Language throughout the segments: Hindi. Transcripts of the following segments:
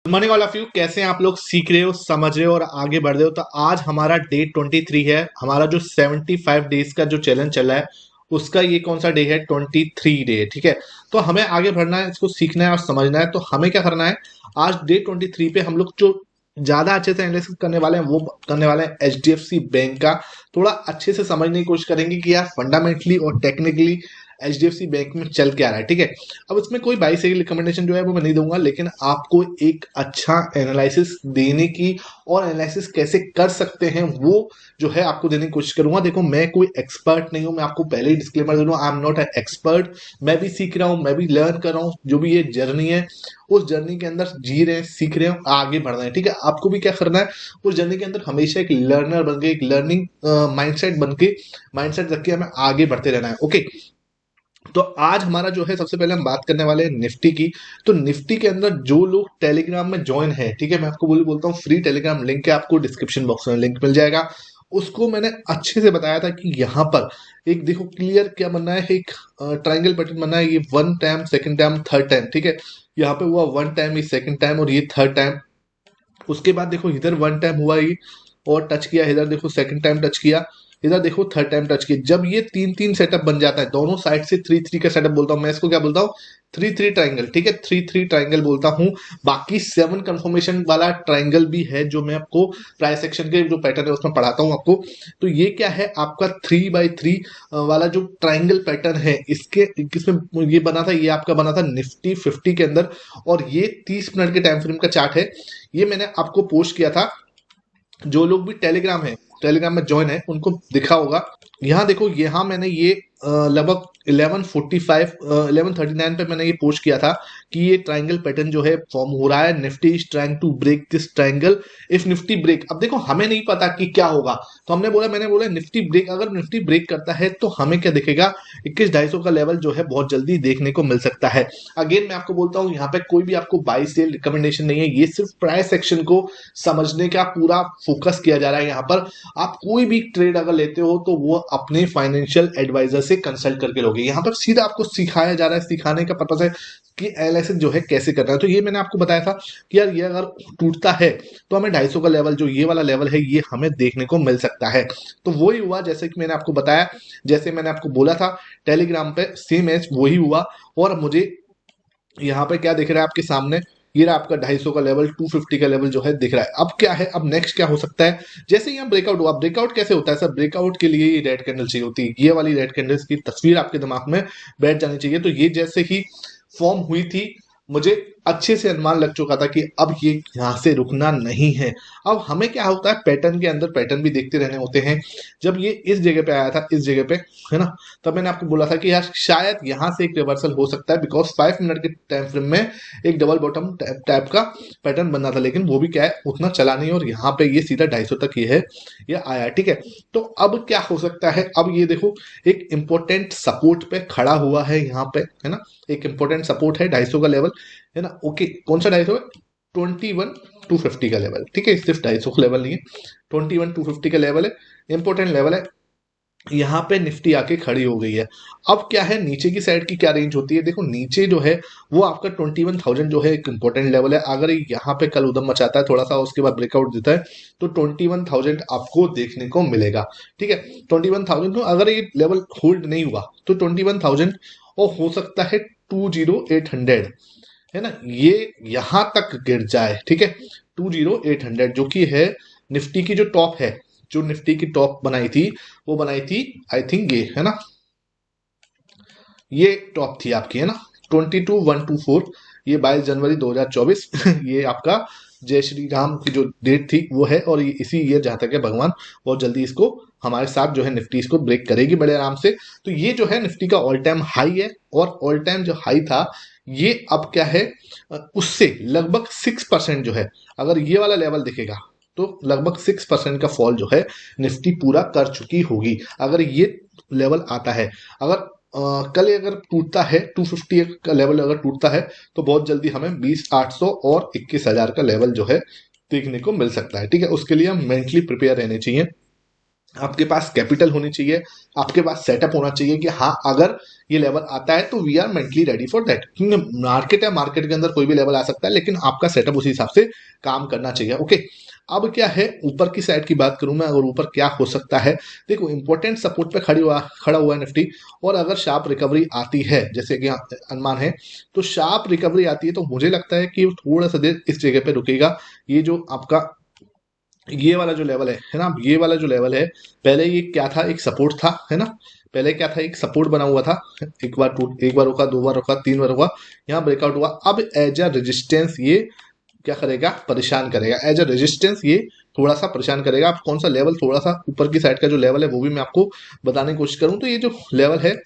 Good morning all of you. कैसे हैं आप लोग? सीख रहे हो, समझ रहे हो और आगे बढ़ रहे हो? तो आज हमारा डे 23 है। हमारा जो 75 डेज का जो चैलेंज चल रहा है उसका ये कौन सा डे है? 23 डे। ठीक है, तो हमें आगे बढ़ना है, इसको सीखना है और समझना है। तो हमें क्या करना है, आज डे 23 पे हम लोग जो ज्यादा अच्छे से एनालिसिस करने वाले हैं वो करने वाले हैं एचडीएफसी बैंक का। थोड़ा अच्छे से समझने की कोशिश करेंगे कि यार फंडामेंटली और टेक्निकली एचडीएफसी बैंक में चल क्या रहा है। ठीक है, अब इसमें कोई बाई से रिकमेंडेशन जो है वो मैं नहीं दूंगा, लेकिन आपको एक अच्छा एनालिसिस देने की और एनालिसिस कैसे कर सकते हैं वो जो है आपको देने की कोशिश करूंगा। देखो, मैं कोई एक्सपर्ट नहीं हूं, मैं आपको पहले ही डिस्क्लेमर दे दूं, I am not a expert. मैं भी सीख रहा हूं, मैं भी लर्न कर रहा हूं। जो भी ये जर्नी है उस जर्नी के अंदर जी रहे हैं, सीख रहे हैं, आगे बढ़ रहे हैं। ठीक है, आपको भी क्या करना है, उस जर्नी के अंदर हमेशा एक लर्नर बन के, एक लर्निंग माइंडसेट बन के, माइंडसेट रख के हमें आगे बढ़ते रहना है। ओके, तो आज हमारा जो है सबसे पहले हम बात करने वाले हैं निफ्टी की। तो निफ्टी के अंदर जो लोग टेलीग्राम में ज्वाइन है, ठीक है, मैं आपको बोलता हूँ फ्री टेलीग्राम लिंक है, आपको डिस्क्रिप्शन बॉक्स में लिंक मिल जाएगा। उसको मैंने अच्छे से बताया था कि यहाँ पर एक देखो क्लियर क्या बनना है, एक ट्राइंगल पैटर्न बनना है। ये one time, second time, third time. ठीक है, यहाँ पे हुआ वन टाइम, ये सेकंड टाइम और ये थर्ड टाइम। उसके बाद देखो इधर वन टाइम हुआ ये और टच किया, इधर देखो सेकंड टाइम टच किया, इधर देखो थर्ड टाइम टच किया। जब ये तीन तीन सेटअप बन जाता है, दोनों साइड से थ्री थ्री का सेटअप बोलता हूं मैं इसको, क्या बोलता हूँ? Three three triangle. ठीक है, थ्री थ्री ट्राइंगल बोलता हूं। बाकी सेवन कंफर्मेशन वाला ट्राइंगल भी है जो मैं आपको प्राइस सेक्शन के जो पैटर्न है उसमें पढ़ाता हूं आपको। तो ये क्या है, आपका 3x3 वाला जो ट्राइंगल पैटर्न है, इसके किसमें ये बना था? ये आपका बना था निफ्टी 50 के अंदर। और ये 30 मिनट के टाइम फ्रेम का चार्ट है। ये मैंने आपको पोस्ट किया था। जो लोग भी टेलीग्राम है, टेलीग्राम में ज्वाइन है, उनको दिखा होगा। यहाँ देखो, यहाँ मैंने ये लगभग 11:45 11:39 पे मैंने ये पोस्ट किया था कि ये ट्राइंगल पैटर्न जो है फॉर्म हो रहा है। Nifty is trying to break this triangle if Nifty break. अब देखो, हमें नहीं पता कि क्या होगा, तो मैंने बोला निफ्टी ब्रेक, अगर निफ्टी ब्रेक करता है तो हमें क्या दिखेगा? 21,250 का लेवल जो है बहुत जल्दी देखने को मिल सकता है। अगेन मैं आपको बोलता हूँ, यहाँ पे कोई भी आपको बाई सेल रिकमेंडेशन नहीं है, ये सिर्फ प्राइस सेक्शन को समझने का पूरा फोकस किया जा रहा है। यहाँ पर आप कोई भी ट्रेड अगर लेते हो तो वो अपने फाइनेंशियल एडवाइजर से कंसल्ट करके लोगे। यहाँ पर सीधा आपको सिखाया जा रहा है, सिखाने का पर्पस है कि एनालिसिस जो है कैसे करना है। तो ये मैंने आपको बताया था कि यार ये अगर टूटता है तो हमें 250 का लेवल, जो ये वाला लेवल है, ये हमें देखने को मिल सकता है। तो वही हुआ जैसे कि मैंने आपको बताया, जैसे मैंने आपको बोला था टेलीग्राम पे, सेम एज वही हुआ। और मुझे यहाँ पे क्या दिख रहा है आपके सामने? ये रहा आपका 250 का लेवल, 250 का लेवल जो है दिख रहा है। अब क्या है, अब नेक्स्ट क्या हो सकता है? जैसे यहाँ ब्रेकआउट हुआ, ब्रेकआउट कैसे होता है सर? ब्रेकआउट के लिए ये रेड कैंडल चाहिए होती है, ये वाली रेड कैंडल्स की तस्वीर आपके दिमाग में बैठ जानी चाहिए। तो ये जैसे ही फॉर्म हुई थी, मुझे अच्छे से अनुमान लग चुका था कि अब ये यहाँ से रुकना नहीं है। अब हमें क्या होता है, पैटर्न के अंदर पैटर्न भी देखते रहने होते हैं। जब ये इस जगह पे आया था, इस जगह पे, है ना, तब मैंने आपको बोला था कि यार शायद यहाँ से एक रिवर्सल हो सकता है, बिकॉज 5 मिनट के टाइम फ्रेम में एक डबल बॉटम टाइप का पैटर्न बनना था, लेकिन वो भी क्या है, उतना चला नहीं और यहाँ पे ये सीधा 250 तक ये आया। ठीक है, तो अब क्या हो सकता है? अब ये देखो, एक इंपॉर्टेंट सपोर्ट पे खड़ा हुआ है यहाँ पे, है ना, एक इंपॉर्टेंट सपोर्ट है 250 का लेवल, है ना। ओके, कौन सा 250 है? 21,250 का लेवल। ठीक है, सिर्फ 250 का लेवल नहीं है, 21,250 का लेवल है, इंपॉर्टेंट लेवल है। यहाँ पे निफ्टी आके खड़ी हो गई है। अब क्या है, नीचे की साइड की क्या रेंज होती है? देखो, नीचे जो है वो आपका 21,000 जो है एक इंपॉर्टेंट लेवल है। अगर यहाँ पे कल उदम मचाता है थोड़ा सा, उसके बाद ब्रेकआउट देता है, तो 21,000 आपको देखने को मिलेगा। ठीक है, 21,000, तो अगर ये लेवल होल्ड नहीं हुआ तो 21,000 और हो सकता है 20,800, है ना, ये यहां तक गिर जाए। ठीक है, 20,800 जो कि है निफ्टी की जो टॉप है, जो निफ्टी की टॉप बनाई थी, वो बनाई थी आई थिंक ये, है ना, ये टॉप थी आपकी, है ना, 22,124। ये 22 जनवरी 2024 ये आपका जय श्री राम की जो डेट थी वो है। और ये इसी ईयर जहां तक है, भगवान बहुत जल्दी इसको हमारे साथ जो है निफ्टी इसको ब्रेक करेगी बड़े आराम से। तो ये जो है निफ्टी का ऑल टाइम हाई है, और ऑल टाइम जो हाई था ये अब क्या है, उससे लगभग 6% जो है, अगर ये वाला लेवल दिखेगा तो लगभग 6% का फॉल जो है निफ्टी पूरा कर चुकी होगी। अगर ये लेवल आता है, अगर कल अगर टूटता है 250 का लेवल, अगर टूटता है तो बहुत जल्दी हमें 20,800 और 21,000 का लेवल जो है देखने को मिल सकता है। ठीक है, उसके लिए हम मेंटली प्रिपेयर रहने चाहिए। आपके पास कैपिटल होनी चाहिए, आपके पास सेटअप होना चाहिए कि हाँ अगर ये लेवल आता है तो we are mentally ready for that. क्योंकि मार्केट है, मार्केट के अंदर कोई भी लेवल आ सकता है, लेकिन आपका सेटअप उसी हिसाब से काम करना चाहिए। ओके, अब क्या है ऊपर की साइड की बात करूं मैं, अगर ऊपर क्या हो सकता है, देखो इंपॉर्टेंट सपोर्ट पे खड़ा हुआ है निफ्टी, और अगर शार्प रिकवरी आती है जैसे कि अनुमान है, तो शार्प रिकवरी आती है तो मुझे लगता है कि थोड़ा सा देर इस जगह पे रुकेगा। ये जो आपका ये वाला जो लेवल है ना, ये वाला जो लेवल है, पहले ये क्या था, एक सपोर्ट था, है ना, पहले क्या था, एक सपोर्ट बना हुआ था, एक बार रुका, दो बार रुका, तीन बार रुका, यहाँ ब्रेकआउट हुआ, अब एज अ रेजिस्टेंस ये क्या करेगा, परेशान करेगा, एज अ रेजिस्टेंस ये थोड़ा सा परेशान करेगा। आप कौन सा लेवल, थोड़ा सा ऊपर की साइड का जो लेवल है वो भी मैं आपको बताने की कोशिश करूं, तो ये जो लेवल है,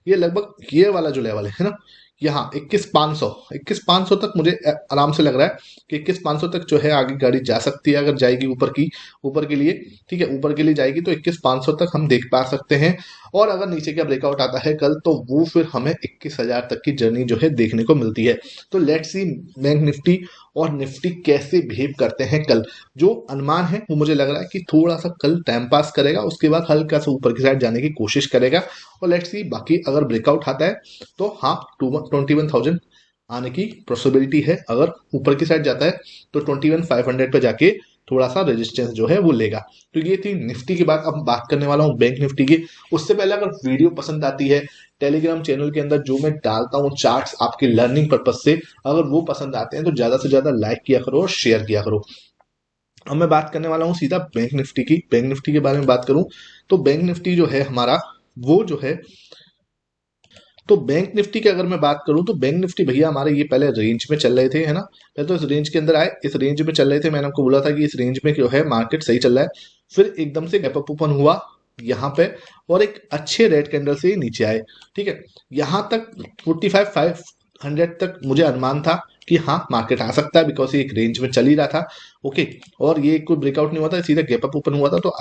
ये लगभग ये वाला जो लेवल है ना, यहाँ 21,500, 21,500 तक मुझे आराम से लग रहा है कि 21,500 तक जो है आगे गाड़ी जा सकती है, अगर जाएगी ऊपर के लिए, ठीक है, ऊपर के लिए जाएगी तो 21,500 तक हम देख पा सकते हैं। और अगर नीचे का ब्रेकआउट आता है कल, तो वो फिर हमें 21,000 तक की जर्नी जो है देखने को मिलती है। तो लेट्स सी बैंक निफ्टी और निफ्टी कैसे बिहेव करते हैं कल। जो अनुमान है वो मुझे लग रहा है कि थोड़ा सा कल टाइम पास करेगा, उसके बाद हल्का सा ऊपर की साइड जाने की कोशिश करेगा, और लेट्स सी बाकी अगर ब्रेकआउट आता है तो हाँ 21,000 आने की पॉसिबिलिटी है। अगर ऊपर की साइड जाता है तो 21,500 पे जाके थोड़ा सा रेजिस्टेंस जो है वो लेगा। तो ये थी निफ्टी की बात। अब बात करने वाला हूँ बैंक निफ्टी की। उससे पहले अगर वीडियो पसंद आती है, टेलीग्राम चैनल के अंदर जो मैं डालता हूँ चार्ट्स आपकी लर्निंग पर्पज से, अगर वो पसंद आते हैं तो ज्यादा से ज्यादा लाइक किया करो और शेयर किया करो। अब मैं बात करने वाला हूँ सीधा बैंक निफ्टी की। बैंक निफ्टी के बारे में बात करूं तो बैंक निफ्टी जो है हमारा, वो जो है, तो बैंक निफ्टी की अगर मैं बात करूं तो बैंक निफ्टी भैया हमारे ये पहले रेंज में चल रहे थे, है ना, पहले तो इस रेंज के अंदर आए, इस रेंज में चल रहे थे, मैंने आपको बोला था कि इस रेंज में जो है मार्केट सही चल रहा है, फिर एकदम से गैप अप ओपन हुआ यहाँ पे, और एक अच्छे रेड कैंडल से नीचे आए, ठीक है, यहाँ तक 45,500 तक मुझे अनुमान था कि हाँ मार्केट आ सकता है, बिकॉज ये एक रेंज में चल ही रहा था। ओके, और ये कोई ब्रेकआउट नहीं हुआ था, सीधा गैप अप ओपन हुआ था, तो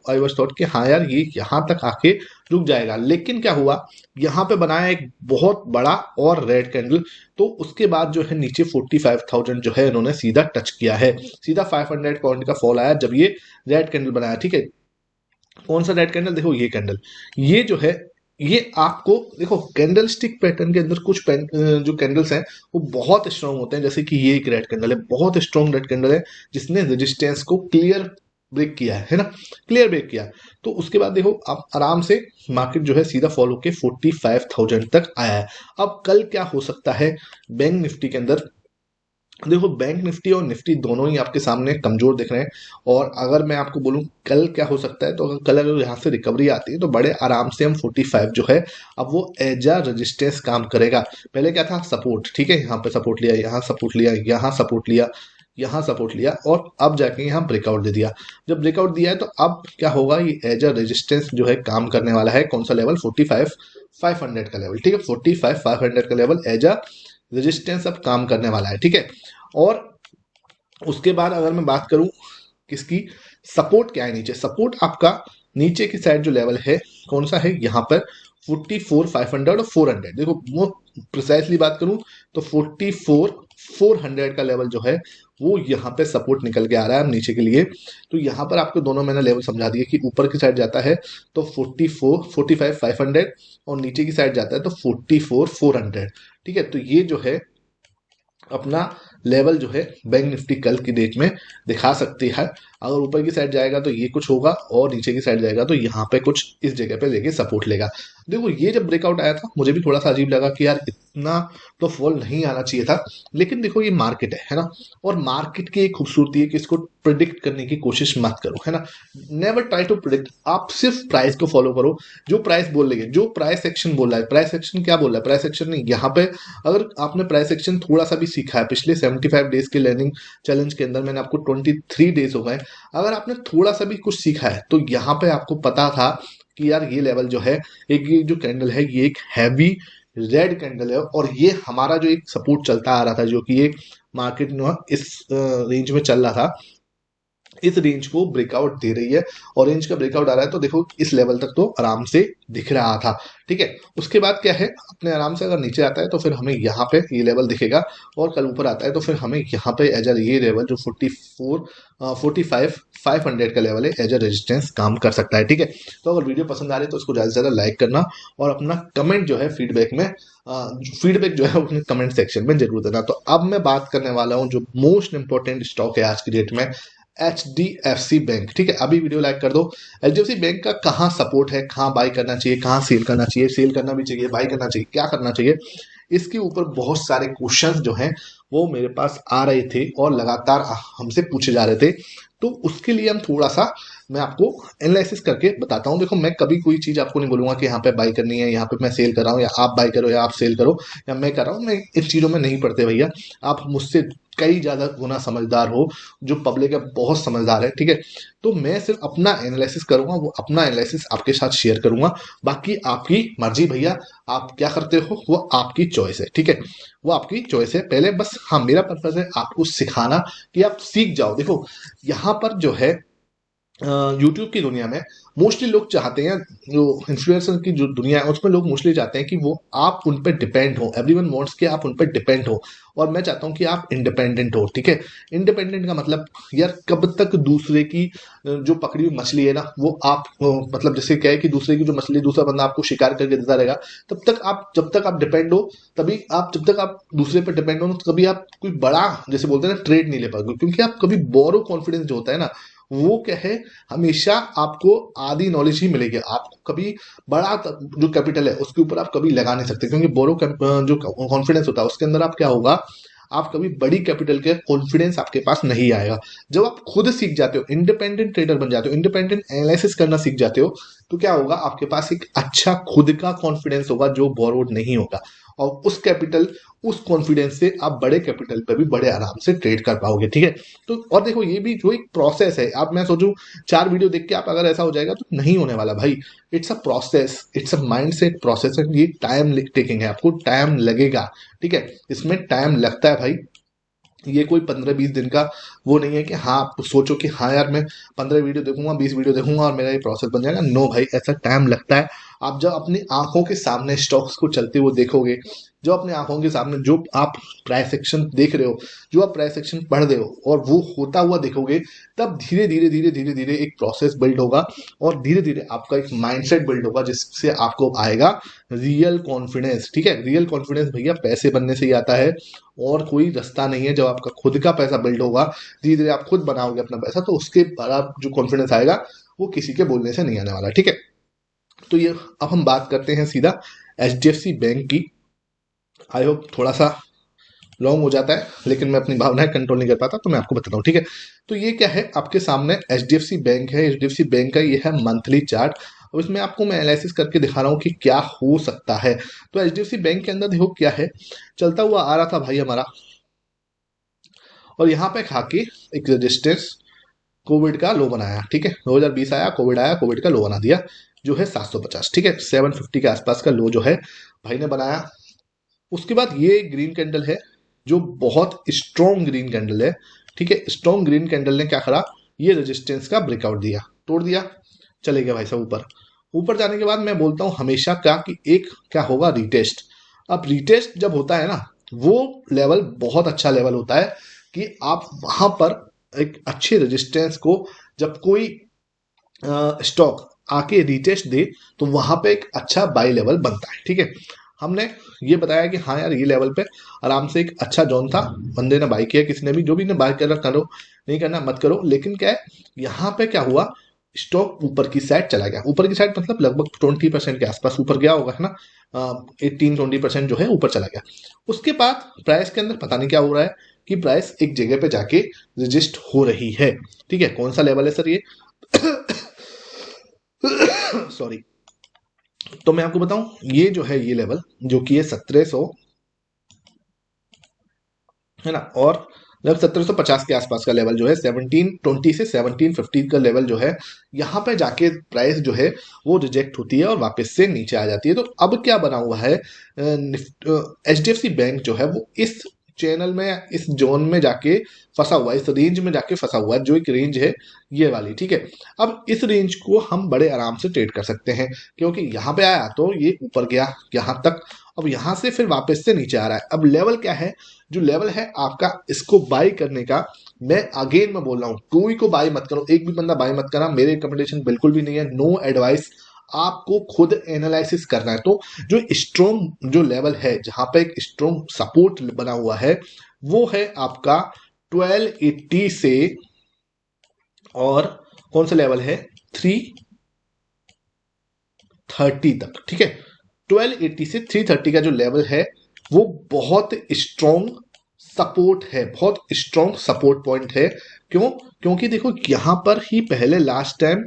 आई वाज थॉट कि हाँ यार ये यहाँ तक आके रुक जाएगा, लेकिन क्या हुआ, यहाँ पे बनाया एक बहुत बड़ा और रेड कैंडल, तो उसके बाद जो है नीचे 45,000 जो है इन्होंने सीधा टच किया है, सीधा 500 पॉइंट का फॉल आया जब ये रेड कैंडल बनाया, ठीक है। कौन सा रेड कैंडल, देखो ये कैंडल, ये जो है, ये आपको देखो कैंडल स्टिक पैटर्न के अंदर कुछ जो कैंडल्स हैं वो बहुत स्ट्रांग होते हैं, जैसे कि ये एक रेड कैंडल है, बहुत स्ट्रांग रेड कैंडल है, जिसने रेजिस्टेंस को क्लियर ब्रेक किया है ना, क्लियर ब्रेक किया। तो उसके बाद देखो आप आराम से मार्केट जो है सीधा फॉलो के 45,000 तक आया है। अब कल क्या हो सकता है बैंक निफ्टी के अंदर, देखो बैंक निफ्टी और निफ्टी दोनों ही आपके सामने कमजोर दिख रहे हैं, और अगर मैं आपको बोलूं कल क्या हो सकता है, तो अगर कल अगर यहाँ से रिकवरी आती है तो बड़े आराम से हम 45 जो है, अब वो एज आ रेजिस्टेंस काम करेगा। पहले क्या था, सपोर्ट, ठीक है, यहाँ पे सपोर्ट लिया, यहाँ सपोर्ट लिया, यहाँ सपोर्ट लिया, यहाँ सपोर्ट लिया, और अब जाके यहाँ ब्रेकआउट दे दिया। जब ब्रेकआउट दिया है तो अब क्या होगा, ये एज अ रेजिस्टेंस जो है काम करने वाला है। कौन सा लेवल, 45,500 का लेवल, ठीक है, 45,500 का लेवल एज अ रेजिस्टेंस अब काम करने वाला है, ठीक है। और उसके बाद अगर मैं बात करूं किसकी, सपोर्ट क्या है नीचे, सपोर्ट आपका नीचे की साइड जो लेवल है कौन सा है, यहाँ पर 44,500 और 400, देखो वो प्रिसाइसली बात करूं तो 44,400 का लेवल जो है वो यहाँ पे सपोर्ट निकल के आ रहा है नीचे के लिए। तो यहाँ पर आपको दोनों मैंने लेवल समझा दिए कि ऊपर की साइड जाता है तो 45,500, और नीचे की साइड जाता है तो 44,400, ठीक है। तो ये जो है अपना लेवल जो है बैंक निफ्टी कल की डेट में दिखा सकती है। अगर ऊपर की साइड जाएगा तो ये कुछ होगा, और नीचे की साइड जाएगा तो यहाँ पे कुछ इस जगह पे लेके सपोर्ट लेगा। देखो ये जब ब्रेकआउट आया था मुझे भी थोड़ा सा अजीब लगा कि यार इतना तो फॉल नहीं आना चाहिए था, लेकिन देखो ये मार्केट है ना, और मार्केट की एक खूबसूरती है कि इसको प्रिडिक्ट करने की कोशिश मत करो, है ना, नेवर ट्राई टू प्रिडिक्ट, आप सिर्फ प्राइस को फॉलो करो, जो प्राइस बोल रही है, जो प्राइस एक्शन बोल रहा है, प्राइस एक्शन क्या बोल रहा है, प्राइस एक्शन नहीं, यहाँ पे अगर आपने प्राइस एक्शन थोड़ा सा भी सीखा है पिछले 75 डेज के लर्निंग चैलेंज के अंदर, मैंने आपको 23 डेज हो गए, अगर आपने थोड़ा सा भी कुछ सीखा है तो यहाँ पे आपको पता था कि यार ये लेवल जो है, एक ये जो कैंडल है ये एक हैवी रेड कैंडल है, और ये हमारा जो एक सपोर्ट चलता आ रहा था, जो कि एक मार्केट इस रेंज में चल रहा था, इस रेंज को ब्रेकआउट दे रही है और रेंज का ब्रेकआउट आ रहा है तो देखो इस लेवल तक तो आराम से दिख रहा था। ठीक है, उसके बाद क्या है, अपने आराम से अगर नीचे आता है तो फिर हमें यहाँ पे ये लेवल दिखेगा, और कल ऊपर आता है तो फिर हमें यहाँ पे एज ये लेवल जो 45 500 का लेवल है एज रेजिस्टेंस काम कर सकता है। ठीक है, तो अगर वीडियो पसंद आ रही है तो उसको ज़्यादा से ज़्यादा लाइक करना, और अपना कमेंट जो है फीडबैक जो है अपने कमेंट सेक्शन में जरूर देना। तो अब मैं बात करने वाला हूँ जो मोस्ट इंपॉर्टेंट स्टॉक है आज की डेट में, HDFC बैंक। ठीक है, अभी वीडियो लाइक कर दो। HDFC बैंक का कहाँ सपोर्ट है, कहाँ बाई करना चाहिए, कहाँ सेल करना चाहिए, सेल करना भी चाहिए, बाई करना चाहिए, क्या करना चाहिए, इसके ऊपर बहुत सारे क्वेश्चंस जो हैं वो मेरे पास आ रहे थे और लगातार हमसे पूछे जा रहे थे। तो उसके लिए हम थोड़ा सा मैं आपको एनालिसिस करके बताता हूँ। देखो, मैं कभी कोई चीज आपको नहीं बोलूंगा कि यहाँ पे बाई करनी है, यहाँ पे मैं सेल कर रहा हूँ, या आप बाई करो या आप सेल करो, या मैं कर रहा हूँ। मैं इन चीजों में नहीं पड़ते भैया, आप मुझसे कई ज्यादा गुना समझदार हो, जो पब्लिक है बहुत समझदार है। ठीक है, तो मैं सिर्फ अपना एनालिसिस करूंगा, वो अपना एनालिसिस आपके साथ शेयर करूंगा, बाकी आपकी मर्जी भैया, आप क्या करते हो वो आपकी चॉइस है। ठीक है, वो आपकी चॉइस है। पहले बस हाँ, मेरा पर्पज है आपको सिखाना कि आप सीख जाओ। देखो, यहाँ पर जो है यूट्यूब की दुनिया में मोस्टली लोग चाहते हैं, जो इन्फ्लुएंसर की जो दुनिया है उसमें लोग मोस्टली चाहते हैं कि वो आप उन पर डिपेंड हो, एवरीवन वांट्स कि आप उन पर डिपेंड हो, और मैं चाहता हूं कि आप इंडिपेंडेंट हो। ठीक है, इंडिपेंडेंट का मतलब यार कब तक दूसरे की जो पकड़ी हुई मछली है ना वो आप मतलब जैसे क्या है कि दूसरे की जो मछली दूसरा बंदा आपको शिकार करके देता रहेगा, तब तक आप, जब तक आप डिपेंड हो, तभी आप, जब तक आप दूसरे पर डिपेंड हो कभी आप कोई बड़ा, जैसे बोलते हैं ना, ट्रेड नहीं ले पाओगे, क्योंकि आप कभी बोरो कॉन्फिडेंस जो होता है ना, वो क्या है, हमेशा आपको आधी नॉलेज ही मिलेगी, आपको कभी बड़ा जो कैपिटल है उसके ऊपर आप कभी लगा नहीं सकते, क्योंकि बोरो जो कॉन्फिडेंस होता है उसके अंदर आप क्या होगा, आप कभी बड़ी कैपिटल के कॉन्फिडेंस आपके पास नहीं आएगा। जब आप खुद सीख जाते हो, इंडिपेंडेंट ट्रेडर बन जाते हो, इंडिपेंडेंट एनालिसिस करना सीख जाते हो, तो क्या होगा, आपके पास एक अच्छा खुद का कॉन्फिडेंस होगा जो बोरोड नहीं होगा, और उस कैपिटल, उस कॉन्फिडेंस से आप बड़े कैपिटल पे भी बड़े आराम से ट्रेड कर पाओगे। ठीक है, तो और देखो ये भी जो एक प्रोसेस है, आप, मैं सोचूं 4 वीडियो देख के आप अगर ऐसा हो जाएगा तो नहीं होने वाला भाई। It's a process, it's a mind set process, ये टाइम टेकिंग है, आपको टाइम लगेगा। ठीक है, इसमें टाइम लगता है भाई, ये कोई 15-20 दिन का वो नहीं है कि हाँ आप सोचो कि हाँ यार मैं 15 वीडियो देखूंगा, 20 वीडियो देखूंगा और मेरा ये प्रोसेस बन जाएगा। नो भाई, ऐसा टाइम लगता है। आप जब अपनी आंखों के सामने स्टॉक्स को चलते हुए देखोगे, जो अपने आंखों के सामने जो आप प्राइस एक्शन देख रहे हो, जो आप प्राइस एक्शन पढ़ रहे हो और वो होता हुआ देखोगे, तब धीरे धीरे धीरे धीरे धीरे एक प्रोसेस बिल्ड होगा, और धीरे धीरे आपका एक माइंडसेट बिल्ड होगा, जिससे आपको आएगा रियल कॉन्फिडेंस। ठीक है, रियल कॉन्फिडेंस भैया पैसे बनने से ही आता है, और कोई रास्ता नहीं है। जब आपका खुद का पैसा बिल्ड होगा, धीरे धीरे आप खुद बनाओगे अपना पैसा, तो उसके बाद जो कॉन्फिडेंस आएगा वो किसी के बोलने से नहीं आने वाला। ठीक है, तो ये अब हम बात करते हैं सीधा HDFC बैंक की। आई होप थोड़ा सा लॉन्ग हो जाता है, लेकिन मैं अपनी भावनाएं कंट्रोल नहीं कर पाता, तो मैं आपको बताता हूँ। ठीक है, तो ये क्या है, आपके सामने HDFC बैंक है। HDFC बैंक का ये है मंथली चार्ट, और इसमें आपको मैं एनालिसिस करके दिखा रहा हूँ कि क्या हो सकता है। तो HDFC बैंक के अंदर देखो क्या है, चलता हुआ आ रहा था भाई हमारा, और यहाँ पे खा के एक रेजिस्टेंस, कोविड का लो बनाया। ठीक है, 2020 आया, कोविड का लो बना दिया, जो है 750। ठीक है, 750 के आसपास का लो जो है भाई ने बनाया। उसके बाद ये ग्रीन कैंडल है, जो बहुत स्ट्रॉन्ग ग्रीन कैंडल है। ठीक है, स्ट्रॉन्ग ग्रीन कैंडल ने क्या करा, ये रेजिस्टेंस का ब्रेकआउट दिया, तोड़ दिया, चले गए भाई साहब ऊपर। ऊपर जाने के बाद मैं बोलता हूं हमेशा क्या कि एक क्या होगा, रीटेस्ट। अब रीटेस्ट जब होता है ना, वो लेवल बहुत अच्छा लेवल होता है कि आप वहां पर एक अच्छे रेजिस्टेंस को, जब कोई स्टॉक आके रीटेस्ट दे, तो वहां पे एक अच्छा बाई लेवल बनता है। ठीक है, हमने ये बताया कि हाँ यार ये लेवल पे आराम से एक अच्छा जोन था, बंदे ने बाई किया, किसी ने भी, जो भी ने बाई करा करो, नहीं करना मत करो। लेकिन क्या है, यहाँ पे क्या हुआ, स्टॉक ऊपर की साइड चला गया, ऊपर की साइड मतलब लगभग 20% के आसपास ऊपर गया होगा, है ना, 18-20% जो है ऊपर चला गया। उसके बाद प्राइस के अंदर पता नहीं क्या हो रहा है कि प्राइस एक जगह पे जाके रजिस्ट हो रही है। ठीक है, कौन सा लेवल है सर ये सॉरी, तो मैं आपको बताऊं, ये जो है ये लेवल जो कि है 1700, है ना, और जब 1750 के आसपास का लेवल जो है 1720 से 1750 का लेवल जो है, यहाँ पे जाके प्राइस जो है वो रिजेक्ट होती है और वापस से नीचे आ जाती है। तो अब क्या बना हुआ है, HDFC बैंक जो है वो इस चैनल में, इस जोन में जाके फंसा हुआ है, इस रेंज में जाके फंसा हुआ है, जो एक रेंज है ये वाली, ठीक है। अब इस रेंज को हम बड़े आराम से ट्रेड कर सकते हैं, क्योंकि यहाँ पे आया तो ये ऊपर गया यहाँ तक, अब यहाँ से फिर वापस से नीचे आ रहा है। अब लेवल क्या है, जो लेवल है आपका इसको बाई करने का, मैं बोल रहा हूँ कोई को बाई मत करो, एक भी बंदा बाई मत करना, मेरे रिकमेंडेशन बिल्कुल भी नहीं है, नो एडवाइस, आपको खुद एनालिसिस करना है। तो जो स्ट्रॉन्ग जो लेवल है, जहां पे एक स्ट्रॉन्ग सपोर्ट बना हुआ है, वो है आपका 1280 से, और कौन सा लेवल है, 330 तक, ठीक है। 1280 से 330 का जो लेवल है वो बहुत स्ट्रॉन्ग सपोर्ट है, बहुत स्ट्रॉन्ग सपोर्ट पॉइंट है। क्यों? क्योंकि देखो यहां पर ही पहले लास्ट टाइम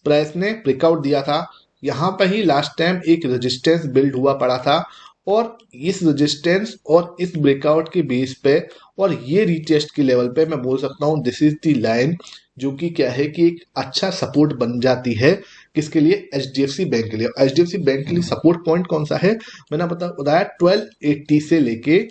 प्राइस ने ब्रेकआउट दिया था, यहां पर ही लास्ट टाइम एक रेजिस्टेंस बिल्ड हुआ पड़ा था, और इस रेजिस्टेंस और इस ब्रेकआउट के बेस पे और ये रीटेस्ट के लेवल पे मैं बोल सकता हूं दिस इज द लाइन, जो कि क्या है कि एक अच्छा सपोर्ट बन जाती है। किसके लिए? एचडीएफसी बैंक के लिए। एचडीएफसी बैंक के लिए सपोर्ट पॉइंट कौन सा है, मैंने बताया 1280 से लेके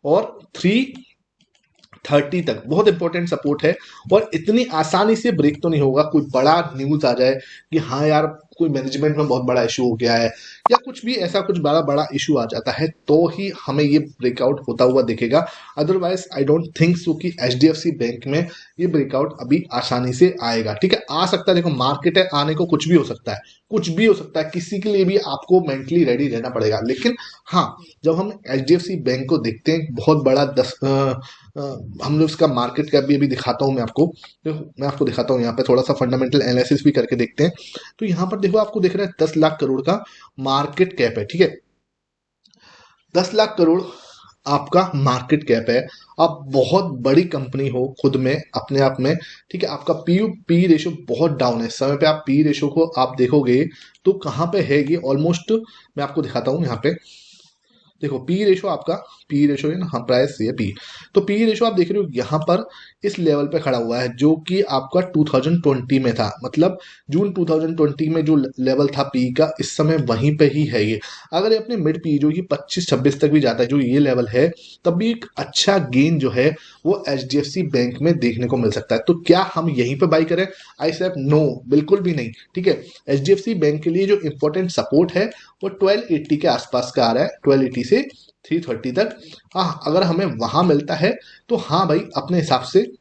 और 330 तक बहुत इंपॉर्टेंट सपोर्ट है। और इतनी आसानी से ब्रेक तो नहीं होगा, कोई बड़ा न्यूज आ जाए कि हाँ यार कोई मैनेजमेंट में बहुत बड़ा इशू हो गया है, या कुछ भी ऐसा कुछ बड़ा बड़ा इशू आ जाता है, तो ही हमें ये ब्रेकआउट होता हुआ दिखेगा। Otherwise I don't think so कि एचडीएफसी बैंक में ये ब्रेकआउट अभी आसानी से आएगा, ठीक है। आ सकता है, देखो मार्केट है, आने को कुछ भी हो सकता है, कुछ भी हो सकता है, किसी के लिए भी आपको मेंटली रेडी रहना पड़ेगा। लेकिन हाँ, जब हम एचडीएफसी बैंक को देखते हैं बहुत बड़ा हम लोग इसका मार्केट कैप भी अभी दिखाता हूं मैं आपको, देखो मैं आपको दिखाता हूं, यहाँ पे थोड़ा सा फंडामेंटल एनालिसिस भी करके देखते हैं। तो यहाँ पर देखो आपको दिख रहा है 10 लाख करोड़ का मार्केट कैप है, ठीक है। 10 लाख करोड़ आपका मार्केट कैप है। आप बहुत बड़ी कंपनी हो खुद में अपने आप में, ठीक है। आपका पी रेशो बहुत डाउन है इस समय पे, आप पी रेशो को आप देखोगे तो कहाँ पे है ये, ऑलमोस्ट मैं आपको दिखाता हूँ यहाँ पे, देखो पी रेशो आपका, पी रेशो है ना, हाँ प्राइस ये पी, तो पी रेशो आप देख रहे हो यहाँ पर इस लेवल पे खड़ा हुआ है, जो कि आपका 2020 में था, मतलब जून 2020 में जो लेवल था पी का, इस समय वहीं पे ही है ये। अगर ये अपने मिड पी जो कि 25-26 तक भी जाता है, जो ये लेवल है, तब भी एक अच्छा गेन जो है वो एचडीएफसी बैंक में देखने को मिल सकता है। तो क्या हम यहीं पे बाई करें? आई सेड नो, बिल्कुल भी नहीं, ठीक है। एचडीएफसी बैंक के लिए जो इंपॉर्टेंट सपोर्ट है वो 1280 के आसपास का आ रहा है, 1280 से 330 तक। हाँ, अगर हमें वहां मिलता है तो हाँ भाई, अपने हिसाब से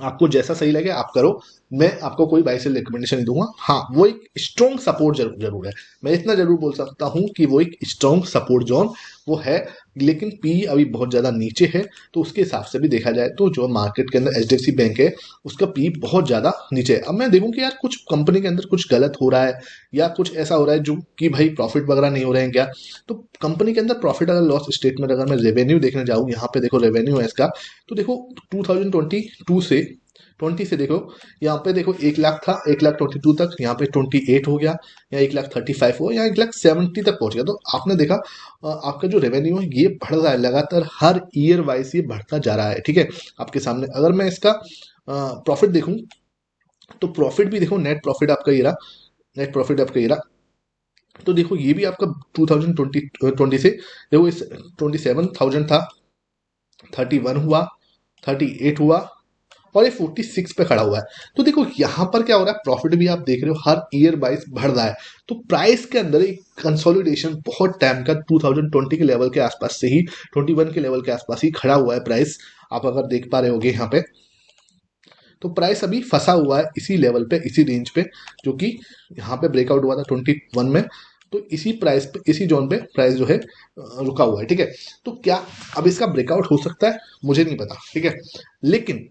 आपको जैसा सही लगे आप करो, मैं आपको कोई बाई सेल रिकमेंडेशन नहीं दूंगा। हाँ, वो एक स्ट्रॉन्ग सपोर्ट जरूर है, मैं इतना जरूर बोल सकता हूं कि वो एक स्ट्रॉन्ग सपोर्ट जोन वो है। लेकिन पी अभी बहुत ज्यादा नीचे है, तो उसके हिसाब से भी देखा जाए तो जो मार्केट के अंदर एचडीएफसी बैंक है उसका पी बहुत ज्यादा नीचे है। अब मैं देखूं कि यार कुछ कंपनी के अंदर कुछ गलत हो रहा है, या कुछ ऐसा हो रहा है जो कि भाई प्रॉफिट वगैरह नहीं हो रहे हैं क्या, तो कंपनी के अंदर प्रॉफिट अगर लॉस स्टेटमेंट अगर मैं रेवेन्यू देखने जाऊँ, यहाँ पे देखो रेवेन्यू है इसका, तो देखो 2022 से 20 से देखो, यहाँ पे देखो 1 लाख था, 1,22,000 तक, यहाँ पे 28 हो गया, या 1,35,000 हो, या 1,70,000 तक पहुंच गया। तो आपने देखा आपका जो रेवेन्यू है ये बढ़ रहा है लगातार, हर ईयर वाइज ये बढ़ता जा रहा है, ठीक है। आपके सामने अगर मैं इसका प्रॉफिट देखूं, तो प्रॉफिट भी देखो, नेट प्रॉफिट आपका ये रहा, नेट प्रॉफिट आपका ये रहा, तो देखो ये भी आपका 2020 से देखो इस 27,000 था, 31 हुआ, 38 हुआ, और ये 46 पे खड़ा हुआ है। तो देखो यहाँ पर क्या हो रहा है, प्रॉफिट भी आप देख रहे हो हर ईयर वाइज बढ़ रहा है। तो प्राइस के अंदर एक कंसोलिडेशन बहुत टाइम का 2020 के लेवल के आसपास से ही, 21 के लेवल के आसपास ही खड़ा हुआ है प्राइस, आप अगर देख पा रहे होगे यहाँ पे। तो प्राइस अभी फंसा हुआ है इसी लेवल पे, इसी रेंज पे, जो कि यहाँ पे ब्रेकआउट हुआ था 21 में, तो इसी प्राइस पे, इसी जोन पे प्राइस जो है रुका हुआ है, ठीक है। तो क्या अब इसका ब्रेकआउट हो सकता है? मुझे नहीं पता, ठीक है। लेकिन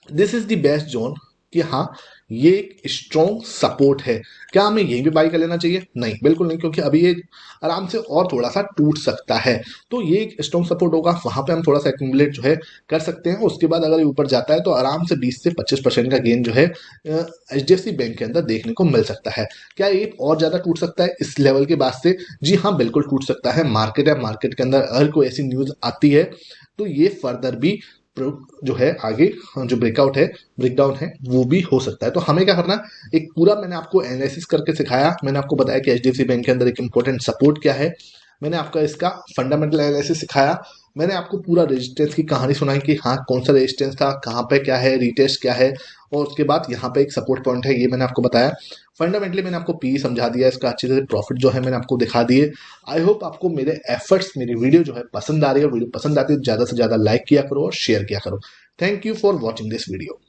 this is the west zone कि हाँ ये एक स्ट्रॉन्ग सपोर्ट है। क्या हमें यहीं भी बाई कर लेना चाहिए? नहीं, बिल्कुल नहीं, क्योंकि अभी ये आराम से और थोड़ा सा टूट सकता है। तो ये एक स्ट्रॉन्ग सपोर्ट होगा, वहां पे हम थोड़ा सा एक्यूमुलेट जो है कर सकते हैं। उसके बाद अगर ये ऊपर जाता है तो आराम से 20 से 25% का गेन जो है एचडीएफसी बैंक के अंदर देखने को मिल सकता है। क्या ये और ज्यादा टूट सकता है इस लेवल के बाद से? जी हाँ, बिल्कुल टूट सकता है। मार्केट है, मार्केट के अंदर अगर कोई ऐसी न्यूज आती है तो ये फर्दर भी जो है आगे जो ब्रेकआउट है, ब्रेकडाउन है, वो भी हो सकता है। तो हमें क्या करना, एक पूरा मैंने आपको एनालिसिस करके सिखाया, मैंने आपको बताया कि एचडीएफसी बैंक के अंदर एक इंपॉर्टेंट सपोर्ट क्या है, मैंने आपका इसका फंडामेंटल एनालिसिस सिखाया, मैंने आपको पूरा रेजिस्टेंस की कहानी सुनाई कि हाँ कौन सा रेजिस्टेंस था, कहाँ पे क्या है, रीटेस्ट क्या है, और उसके बाद यहाँ पे एक सपोर्ट पॉइंट है, ये मैंने आपको बताया। फंडामेंटली मैंने आपको पी समझा दिया, इसका अच्छे से प्रॉफिट जो है मैंने आपको दिखा दिए। आई होप आपको मेरे एफर्ट्स, मेरी वीडियो जो है पसंद आ रही है। वीडियो पसंद आती है ज़्यादा से ज़्यादा लाइक किया करो और शेयर किया करो। Thank you for watching this video.